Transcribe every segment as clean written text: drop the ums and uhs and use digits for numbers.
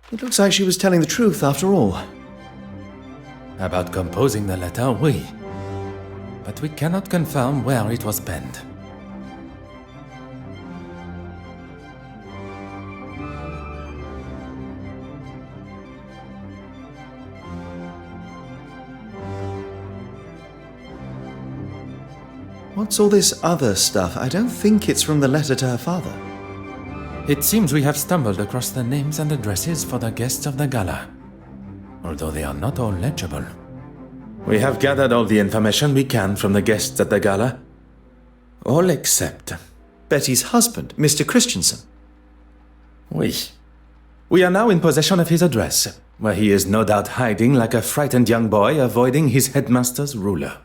It looks like she was telling the truth after all. About composing the letter, oui. But we cannot confirm where it was penned. What's all this other stuff? I don't think it's from the letter to her father. It seems we have stumbled across the names and addresses for the guests of the gala, although they are not all legible. We have gathered all the information we can from the guests at the gala, all except Betty's husband, Mr. Christensen. Oui. We are now in possession of his address, where he is no doubt hiding like a frightened young boy avoiding his headmaster's ruler.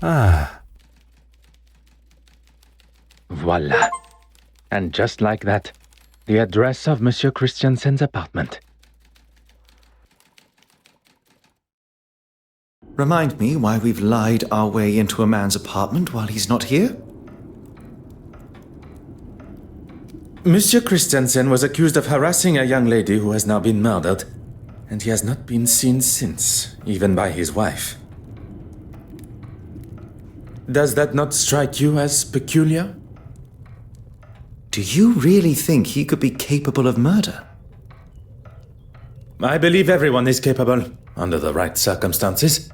Ah. Voila. And just like that, The address of Monsieur Christiansen's apartment. Remind me why we've lied our way into a man's apartment while he's not here? Monsieur Christiansen was accused of harassing a young lady who has now been murdered, and he has not been seen since, even by his wife. Does that not strike you as peculiar? Do you really think he could be capable of murder? I believe everyone is capable, under the right circumstances.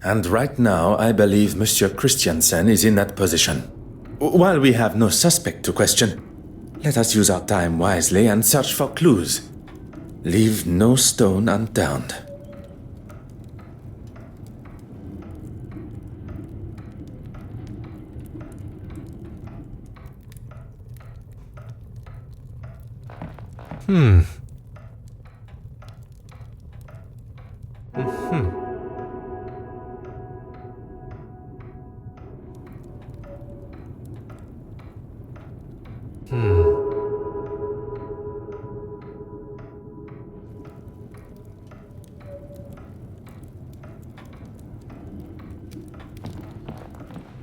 And right now, I believe Monsieur Christiansen is in that position. While we have no suspect to question, let us use our time wisely and search for clues. Leave no stone unturned.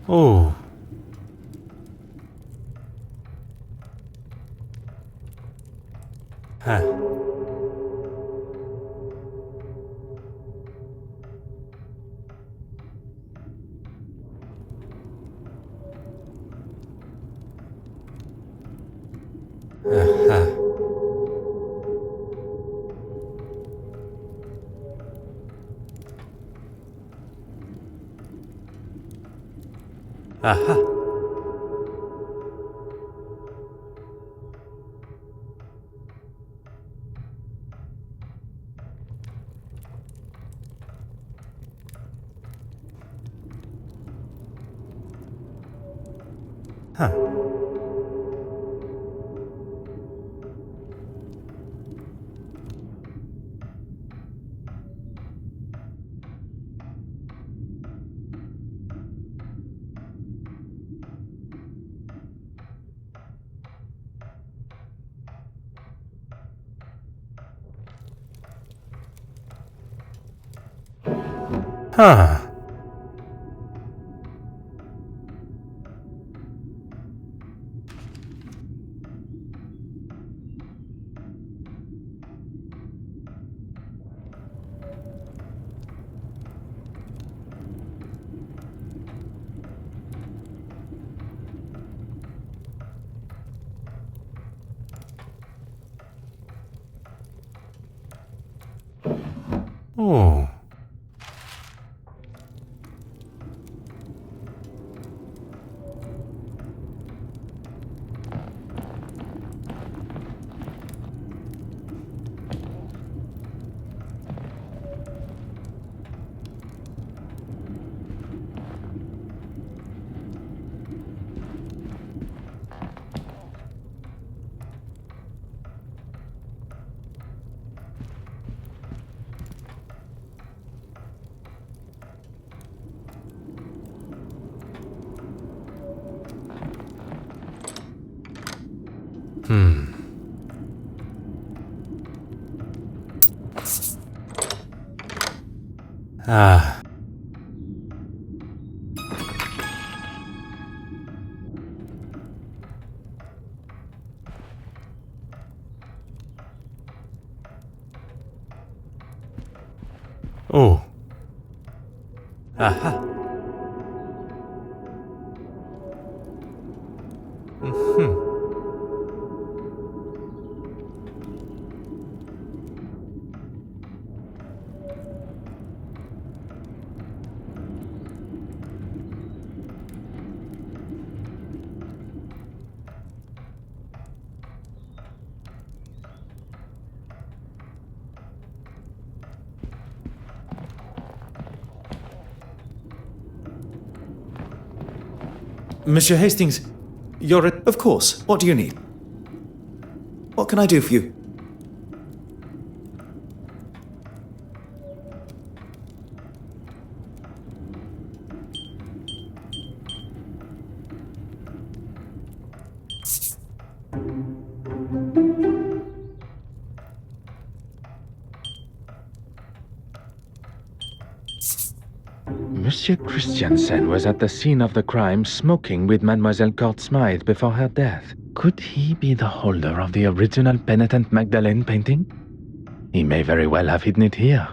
Oh. Huh. Aha. Aha. Huh. Huh. Oh. Ah. Oh. Aha. Monsieur Hastings, you're a... Of course. What do you need? What can I do for you? Monsieur Christiansen was at the scene of the crime smoking with Mademoiselle Court Smythe before her death. Could he be the holder of the original Penitent Magdalene painting? He may very well have hidden it here.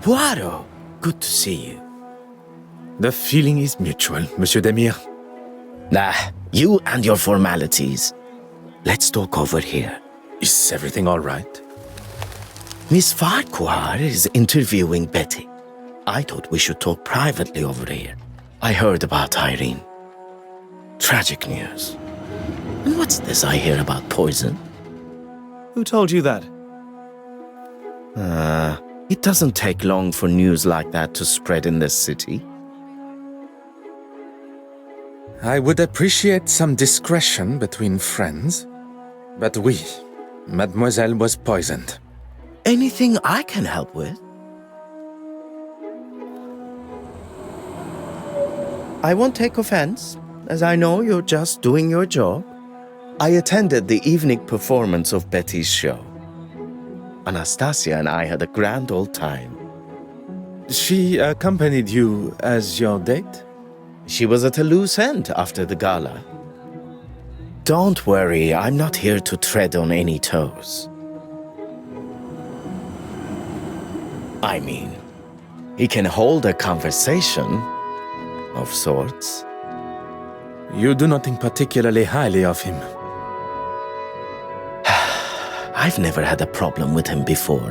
Poirot, good to see you. The feeling is mutual, Monsieur Demire. You and your formalities. Let's talk over here. Is everything all right? Miss Farquhar is interviewing Betty. I thought we should talk privately over here. I heard about Irene. Tragic news. And what's this I hear about poison? Who told you that? It doesn't take long for news like that to spread in this city. I would appreciate some discretion between friends. But Mademoiselle was poisoned. Anything I can help with? I won't take offense, as I know you're just doing your job. I attended the evening performance of Betty's show. Anastasia and I had a grand old time. She accompanied you as your date? She was at a loose end after the gala. Don't worry, I'm not here to tread on any toes. I mean, he can hold a conversation of sorts. You do not think particularly highly of him. I've never had a problem with him before.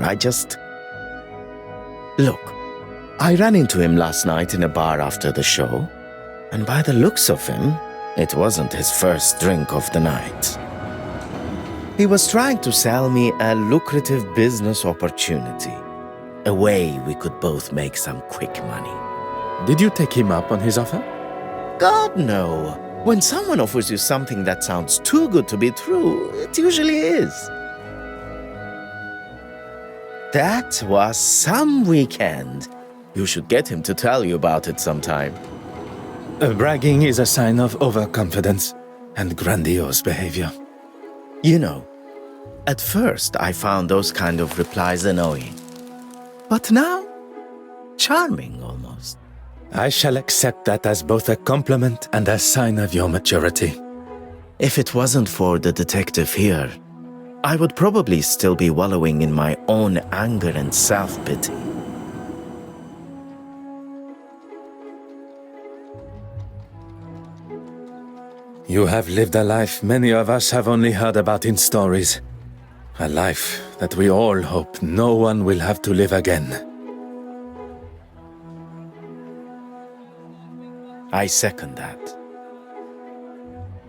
Look, I ran into him last night in a bar after the show, and by the looks of him, it wasn't his first drink of the night. He was trying to sell me a lucrative business opportunity, a way we could both make some quick money. Did you take him up on his offer? God, no. When someone offers you something that sounds too good to be true, it usually is. That was some weekend. You should get him to tell you about it sometime. Bragging is a sign of overconfidence and grandiose behavior. You know, at first I found those kind of replies annoying. But now, charming almost. I shall accept that as both a compliment and a sign of your maturity. If it wasn't for the detective here, I would probably still be wallowing in my own anger and self-pity. You have lived a life many of us have only heard about in stories. A life that we all hope no one will have to live again. I second that.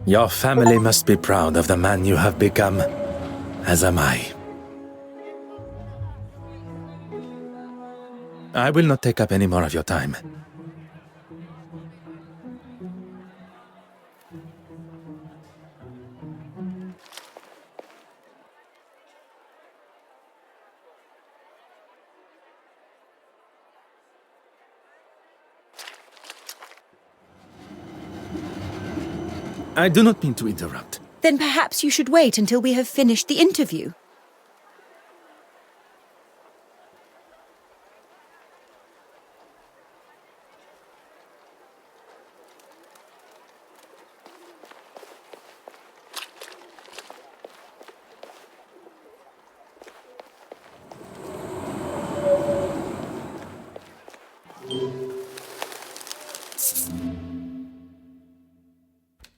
Your family must be proud of the man you have become, as am I. I will not take up any more of your time. I do not mean to interrupt. Then perhaps you should wait until we have finished the interview.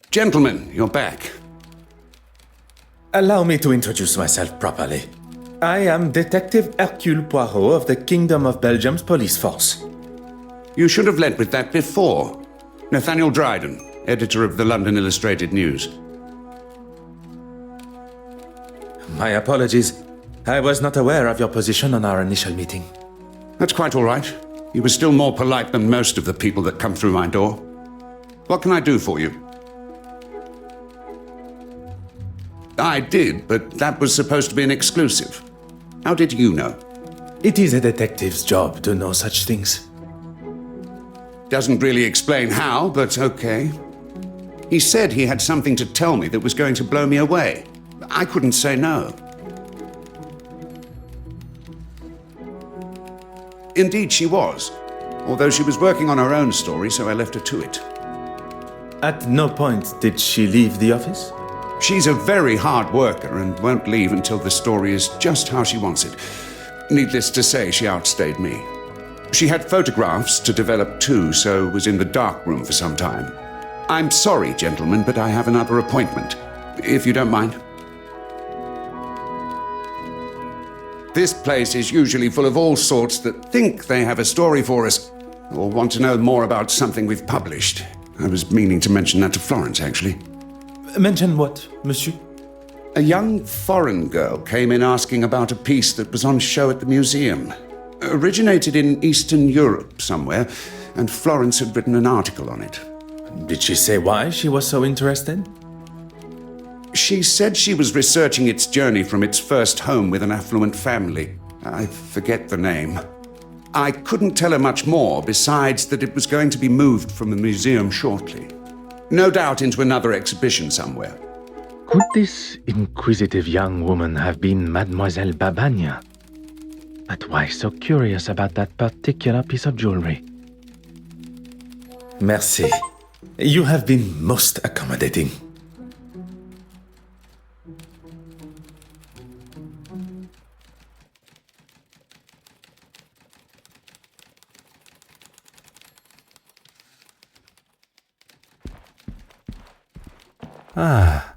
Gentlemen, you're back. Allow me to introduce myself properly. I am Detective Hercule Poirot of the Kingdom of Belgium's police force. You should have led with that before. Nathaniel Dryden, editor of the London Illustrated News. My apologies. I was not aware of your position on our initial meeting. That's quite all right. You were still more polite than most of the people that come through my door. What can I do for you? I did, but that was supposed to be an exclusive. How did you know? It is a detective's job to know such things. Doesn't really explain how, but okay. He said he had something to tell me that was going to blow me away. I couldn't say no. Indeed, she was. Although she was working on her own story, so I left her to it. At no point did she leave the office? She's a very hard worker and won't leave until the story is just how she wants it. Needless to say, she outstayed me. She had photographs to develop too, so was in the dark room for some time. I'm sorry, gentlemen, but I have another appointment, if you don't mind. This place is usually full of all sorts that think they have a story for us, or want to know more about something we've published. I was meaning to mention that to Florence, actually. Mention what, monsieur? A young foreign girl came in asking about a piece that was on show at the museum. Originated in Eastern Europe somewhere, and Florence had written an article on it. Did she say why she was so interested? She said she was researching its journey from its first home with an affluent family. I forget the name. I couldn't tell her much more, besides that it was going to be moved from the museum shortly. No doubt into another exhibition somewhere. Could this inquisitive young woman have been Mademoiselle Babagna? But why so curious about that particular piece of jewelry? Merci. You have been most accommodating. Ah.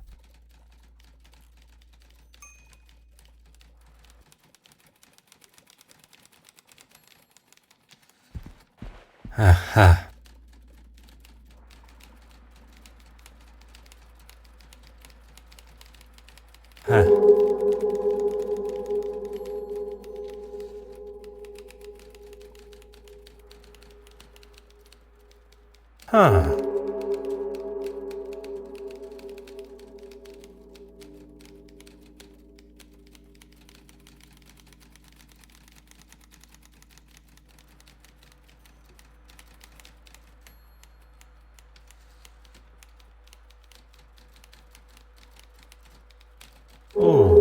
Aha. Huh. Huh. Oh.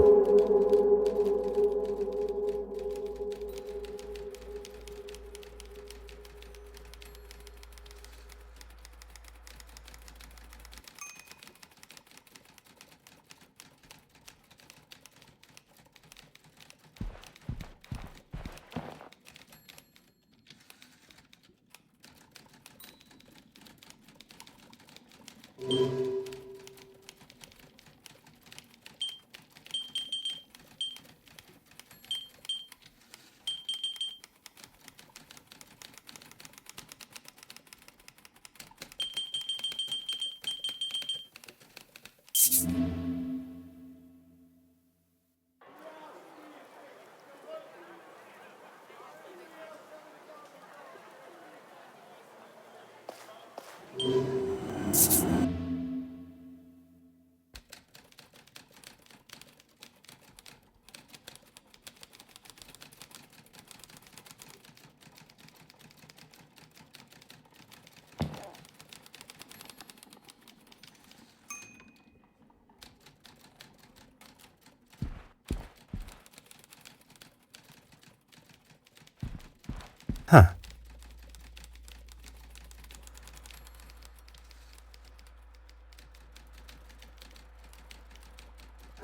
Huh.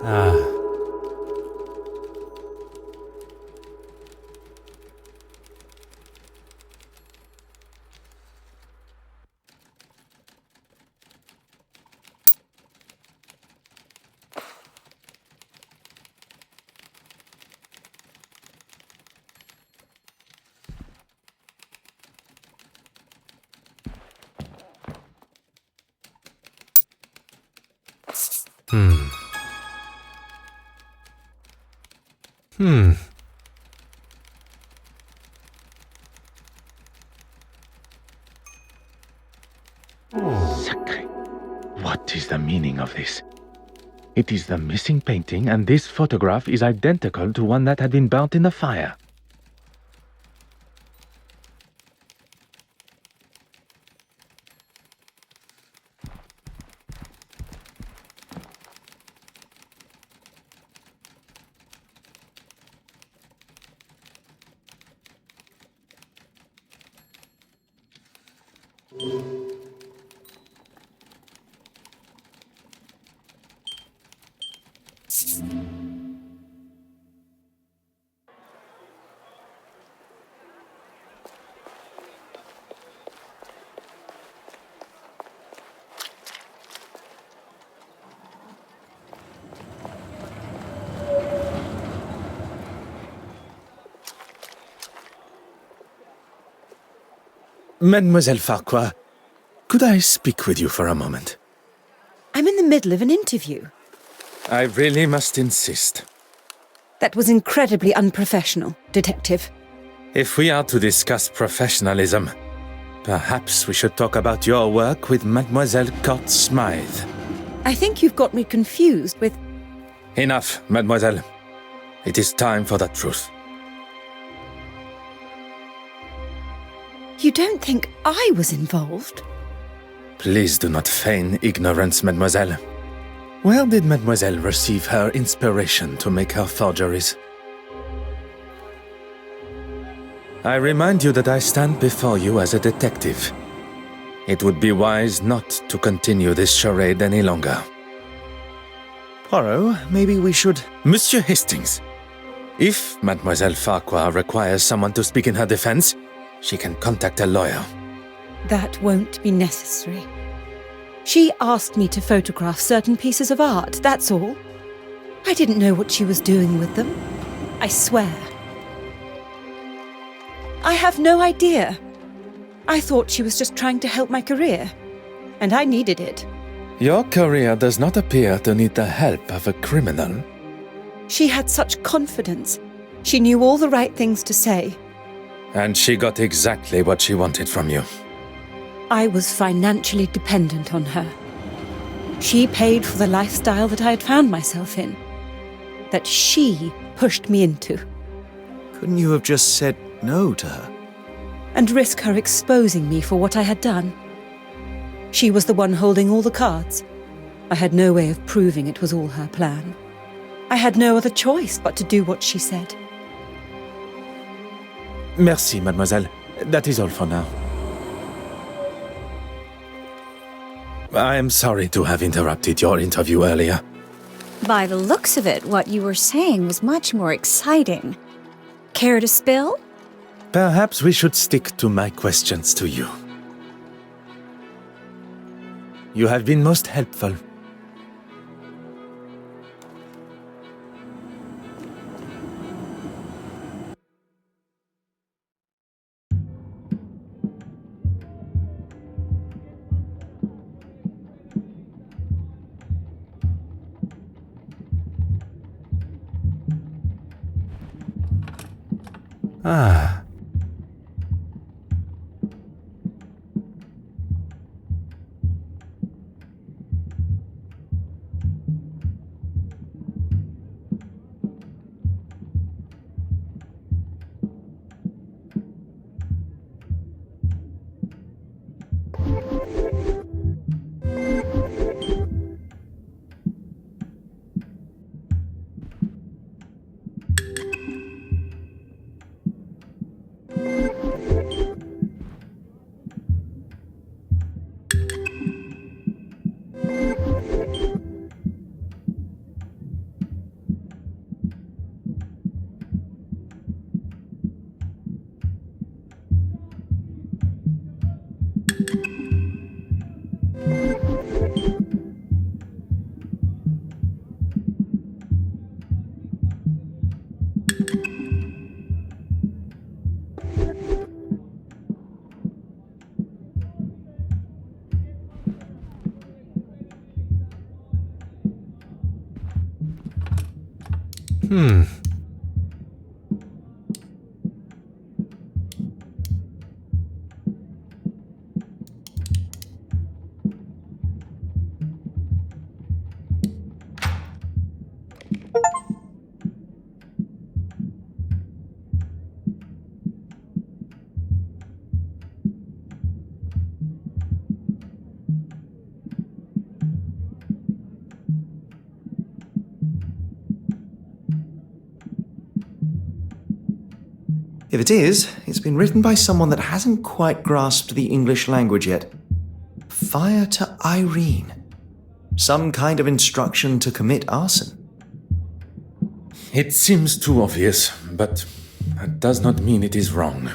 Ah. Sacre. What is the meaning of this? It is the missing painting, and this photograph is identical to one that had been burnt in the fire. Mademoiselle Farquhar, could I speak with you for a moment? I'm in the middle of an interview. I really must insist. That was incredibly unprofessional, Detective. If we are to discuss professionalism, perhaps we should talk about your work with Mademoiselle Court Smythe. I think you've got me confused with... Enough, mademoiselle. It is time for the truth. You don't think I was involved? Please do not feign ignorance, mademoiselle. Where did mademoiselle receive her inspiration to make her forgeries? I remind you that I stand before you as a detective. It would be wise not to continue this charade any longer. Poirot, maybe we should... Monsieur Hastings, if Mademoiselle Farquhar requires someone to speak in her defense, she can contact a lawyer. That won't be necessary. She asked me to photograph certain pieces of art, that's all. I didn't know what she was doing with them. I swear. I have no idea. I thought she was just trying to help my career, and I needed it. Your career does not appear to need the help of a criminal. She had such confidence. She knew all the right things to say. And she got exactly what she wanted from you. I was financially dependent on her. She paid for the lifestyle that I had found myself in, that she pushed me into. Couldn't you have just said no to her? And risk her exposing me for what I had done? She was the one holding all the cards. I had no way of proving it was all her plan. I had no other choice but to do what she said. Merci, mademoiselle. That is all for now. I am sorry to have interrupted your interview earlier. By the looks of it, what you were saying was much more exciting. Care to spill? Perhaps we should stick to my questions to you. You have been most helpful. Ah. If it is, it's been written by someone that hasn't quite grasped the English language yet. Fire to Irene. Some kind of instruction to commit arson. It seems too obvious, but that does not mean it is wrong.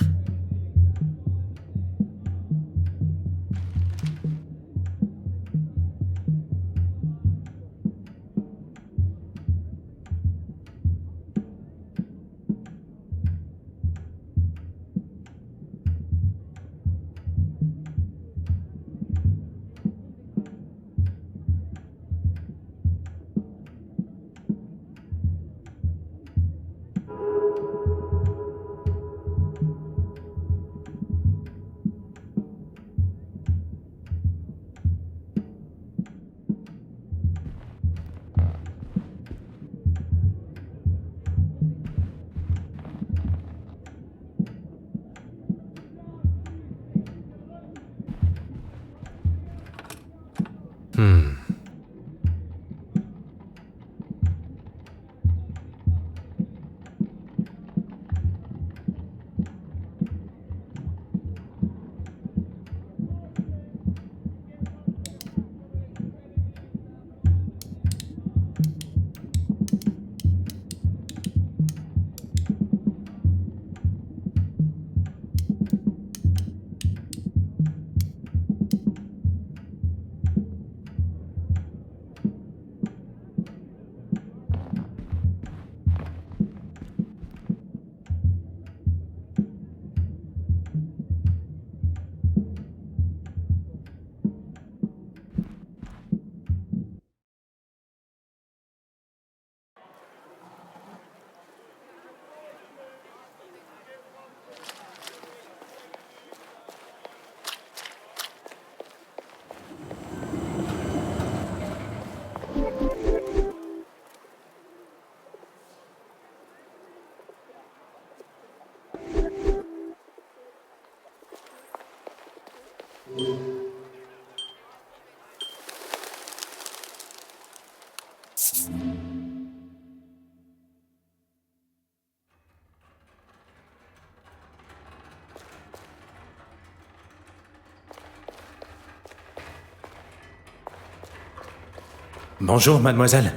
Bonjour, mademoiselle.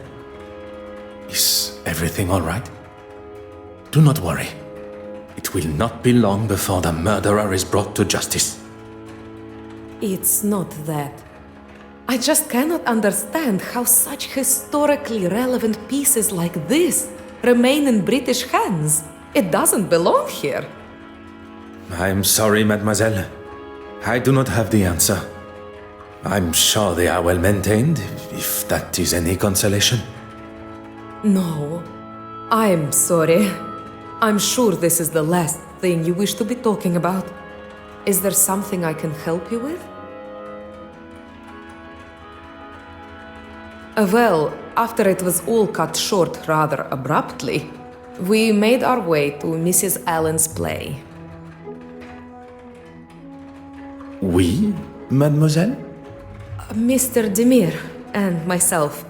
Is everything all right? Do not worry. It will not be long before the murderer is brought to justice. It's not that. I just cannot understand how such historically relevant pieces like this remain in British hands. It doesn't belong here. I'm sorry, mademoiselle. I do not have the answer. I'm sure they are well maintained, if that is any consolation. No, I'm sorry. I'm sure this is the last thing you wish to be talking about. Is there something I can help you with? Well, after it was all cut short rather abruptly, we made our way to Mrs. Allen's play. Oui, mademoiselle? Mr. Demir and myself.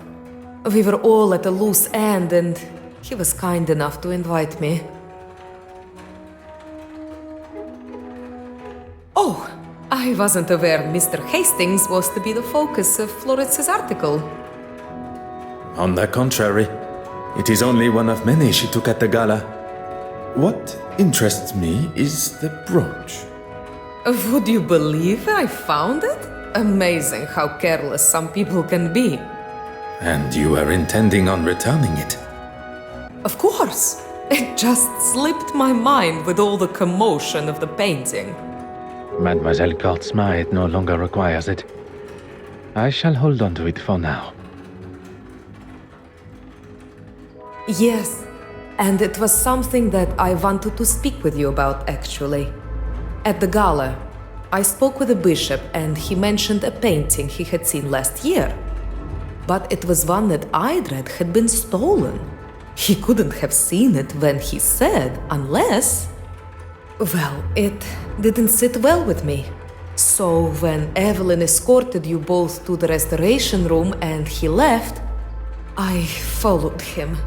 We were all at a loose end and he was kind enough to invite me. Oh, I wasn't aware Mr. Hastings was to be the focus of Florence's article. On the contrary, it is only one of many she took at the gala. What interests me is the brooch. Would you believe I found it? Amazing how careless some people can be. And you were intending on returning it? Of course. It just slipped my mind with all the commotion of the painting. Mademoiselle Kortsma no longer requires it. I shall hold on to it for now. Yes, And it was something that I wanted to speak with you about, actually. At the gala, I spoke with the bishop and he mentioned a painting he had seen last year. But it was one that I'd read had been stolen. He couldn't have seen it when he said, unless... Well, it didn't sit well with me. So when Evelyn escorted you both to the restoration room and he left, I followed him.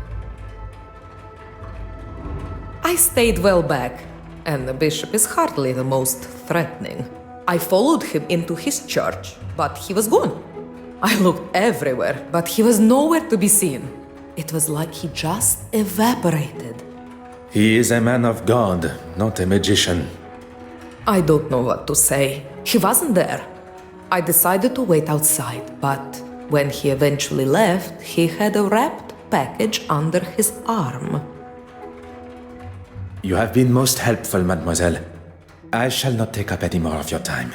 I stayed well back, and the bishop is hardly the most threatening. I followed him into his church, but he was gone. I looked everywhere, but he was nowhere to be seen. It was like he just evaporated. He is a man of God, not a magician. I don't know what to say. He wasn't there. I decided to wait outside, but when he eventually left, he had a wrapped package under his arm. You have been most helpful, mademoiselle. I shall not take up any more of your time.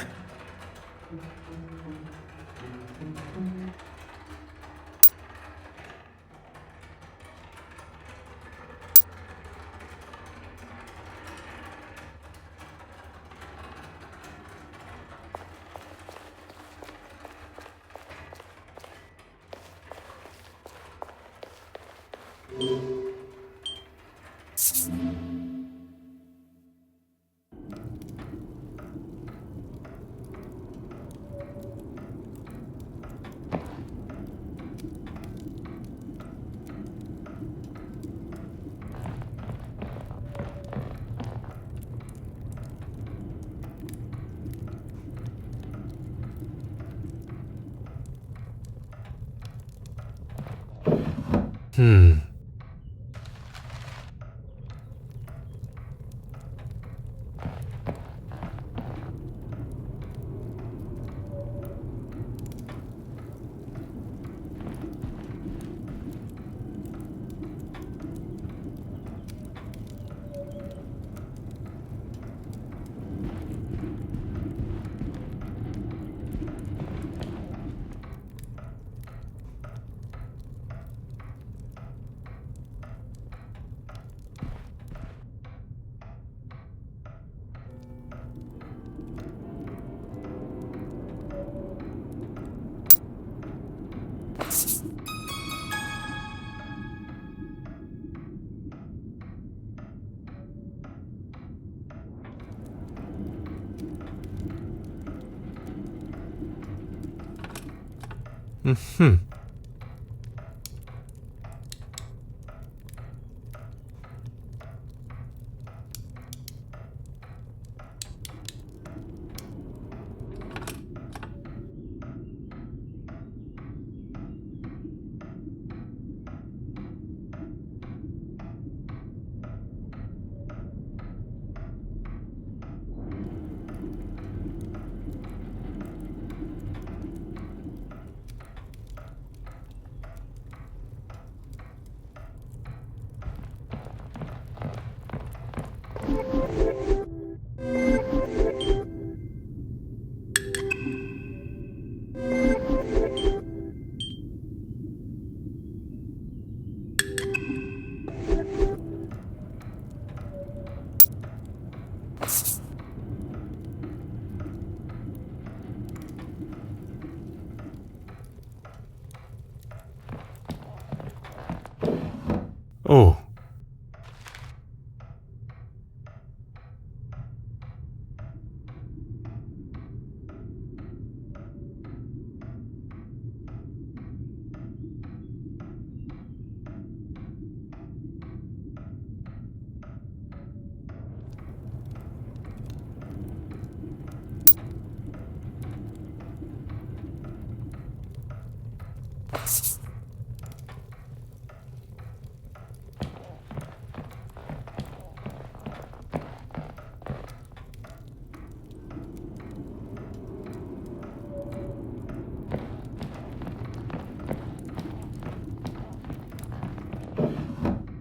Oh.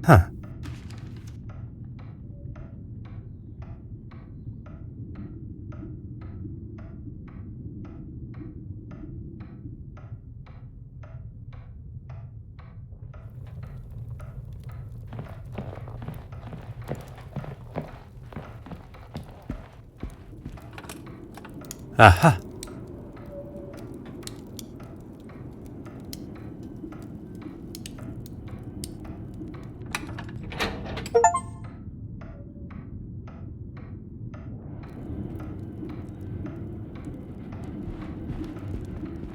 Huh. Aha.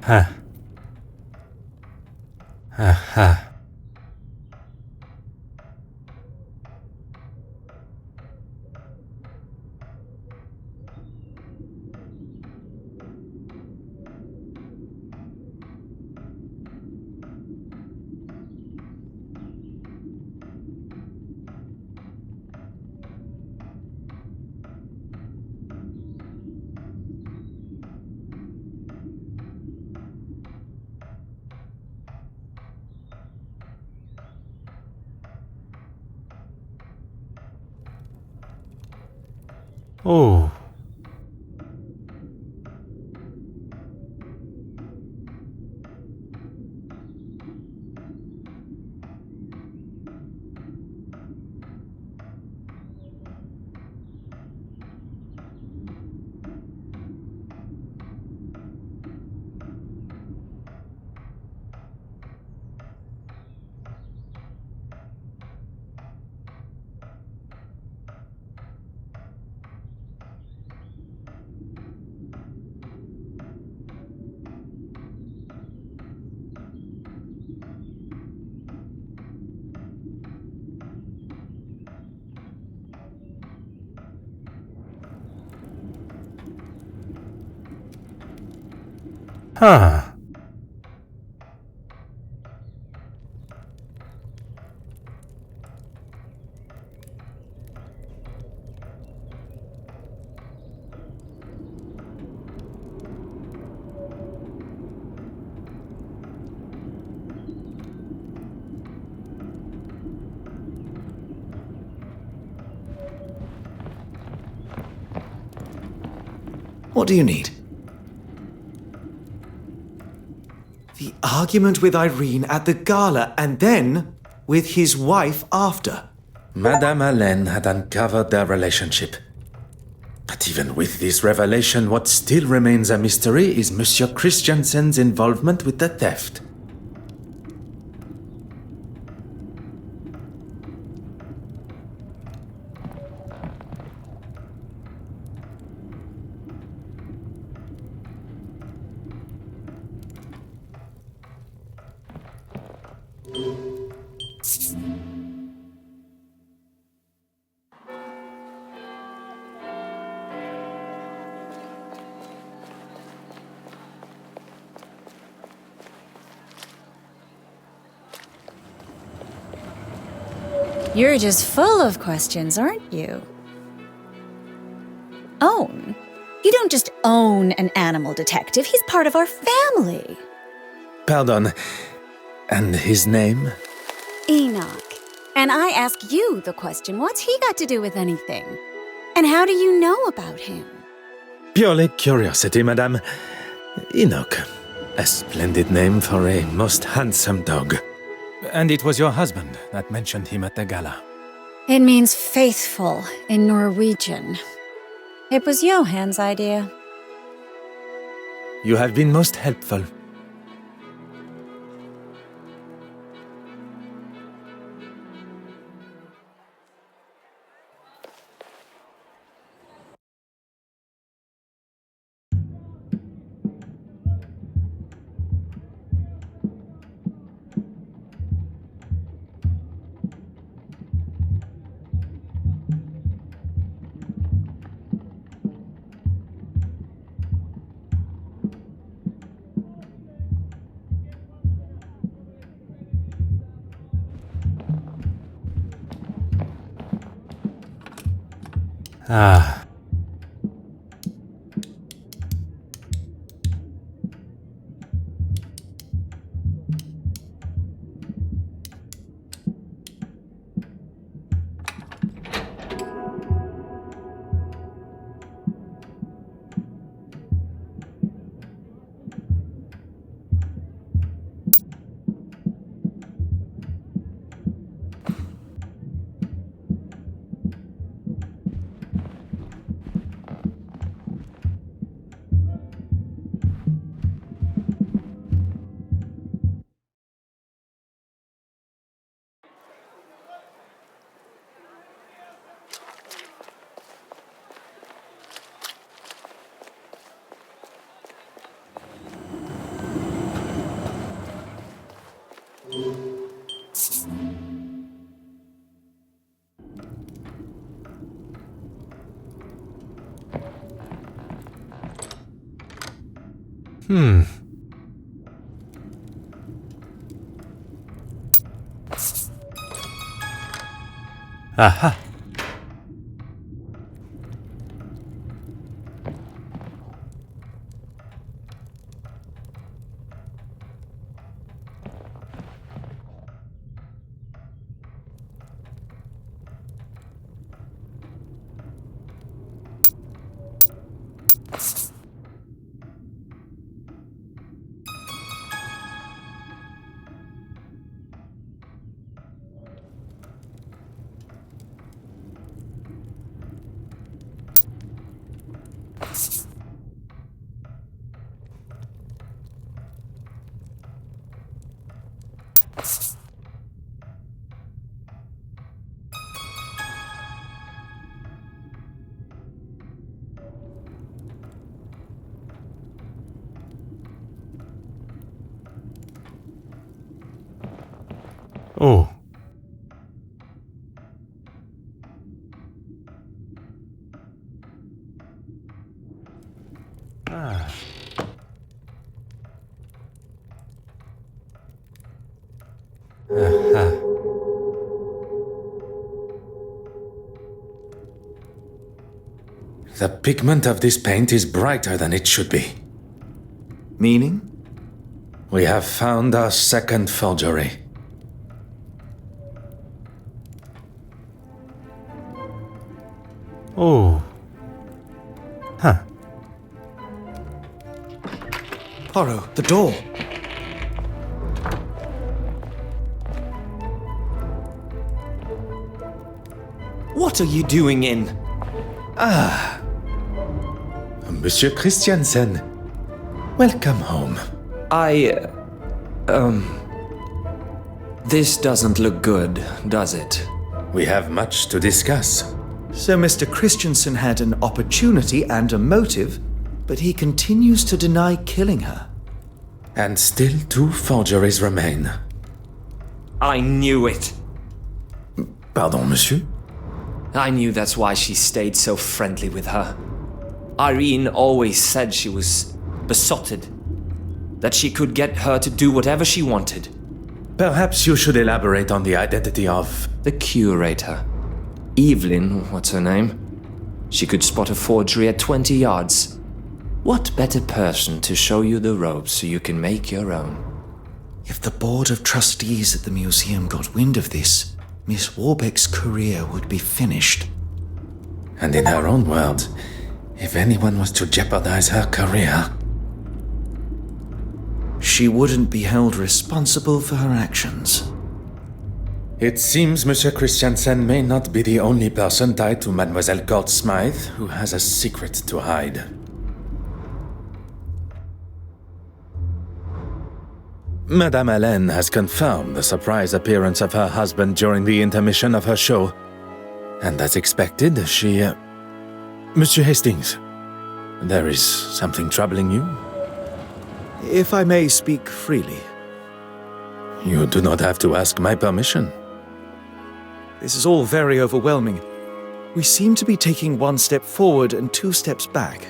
Huh. Aha. Oh. Huh. What do you need? The argument with Irene at the gala and then with his wife after. Madame Hélène had uncovered their relationship. But even with this revelation, what still remains a mystery is Monsieur Christiansen's involvement with the theft. You're just full of questions, aren't you? Own? You don't just own an animal detective. He's part of our family. Pardon. And his name? Enoch. And I ask you the question, what's he got to do with anything? And how do you know about him? Purely curiosity, madame. Enoch. A splendid name for a most handsome dog. And it was your husband that mentioned him at the gala. It means faithful in Norwegian. It was Johann's idea. You have been most helpful. Ah. Aha. Oh. Ah. Aha. The pigment of this paint is brighter than it should be. Meaning? We have found our second forgery. Oh. Huh. Poirot, the door. What are you doing in? Monsieur Christiansen, welcome home. This doesn't look good, does it? We have much to discuss. So Mr. Christiansen had an opportunity and a motive, but he continues to deny killing her. And still 2 forgeries remain. I knew it. Pardon, monsieur? I knew that's why she stayed so friendly with her. Irene always said she was besotted, that she could get her to do whatever she wanted. Perhaps you should elaborate on the identity of... The curator. Evelyn, what's her name? She could spot a forgery at 20 yards. What better person to show you the ropes so you can make your own? If the board of trustees at the museum got wind of this, Miss Warbeck's career would be finished. And in her own words, if anyone was to jeopardize her career... She wouldn't be held responsible for her actions. It seems Monsieur Christiansen may not be the only person tied to Mademoiselle Court Smythe who has a secret to hide. Madame Hélène has confirmed the surprise appearance of her husband during the intermission of her show. And as expected, she... Monsieur Hastings, there is something troubling you? If I may speak freely. You do not have to ask my permission. This is all very overwhelming. We seem to be taking 1 step forward and 2 steps back.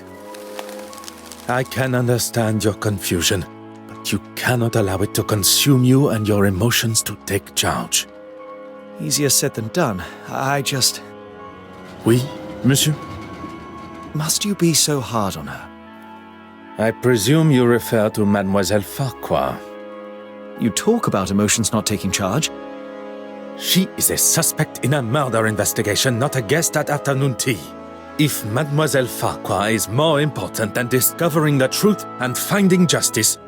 I can understand your confusion, but you cannot allow it to consume you and your emotions to take charge. Easier said than done. I just... Oui, monsieur? Must you be so hard on her? I presume you refer to Mademoiselle Farquhar. You talk about emotions not taking charge. She is a suspect in a murder investigation, not a guest at afternoon tea. If Mademoiselle Farquhar is more important than discovering the truth and finding justice...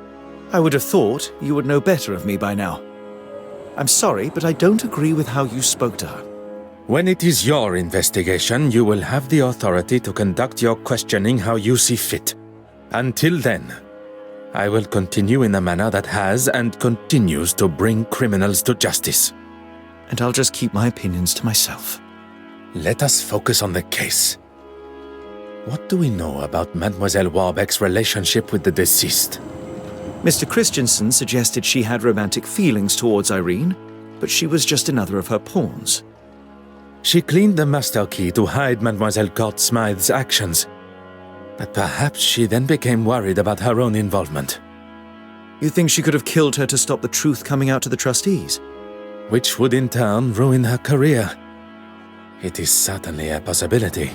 I would have thought you would know better of me by now. I'm sorry, but I don't agree with how you spoke to her. When it is your investigation, you will have the authority to conduct your questioning how you see fit. Until then, I will continue in a manner that has and continues to bring criminals to justice. And I'll just keep my opinions to myself. Let us focus on the case. What do we know about Mademoiselle Warbeck's relationship with the deceased? Mr. Christiansen suggested she had romantic feelings towards Irene, but she was just another of her pawns. She cleaned the master key to hide Mademoiselle Court Smythe's actions. But perhaps she then became worried about her own involvement, You think she could have killed her to stop the truth coming out to the trustees? which would in turn ruin her career. It is certainly a possibility.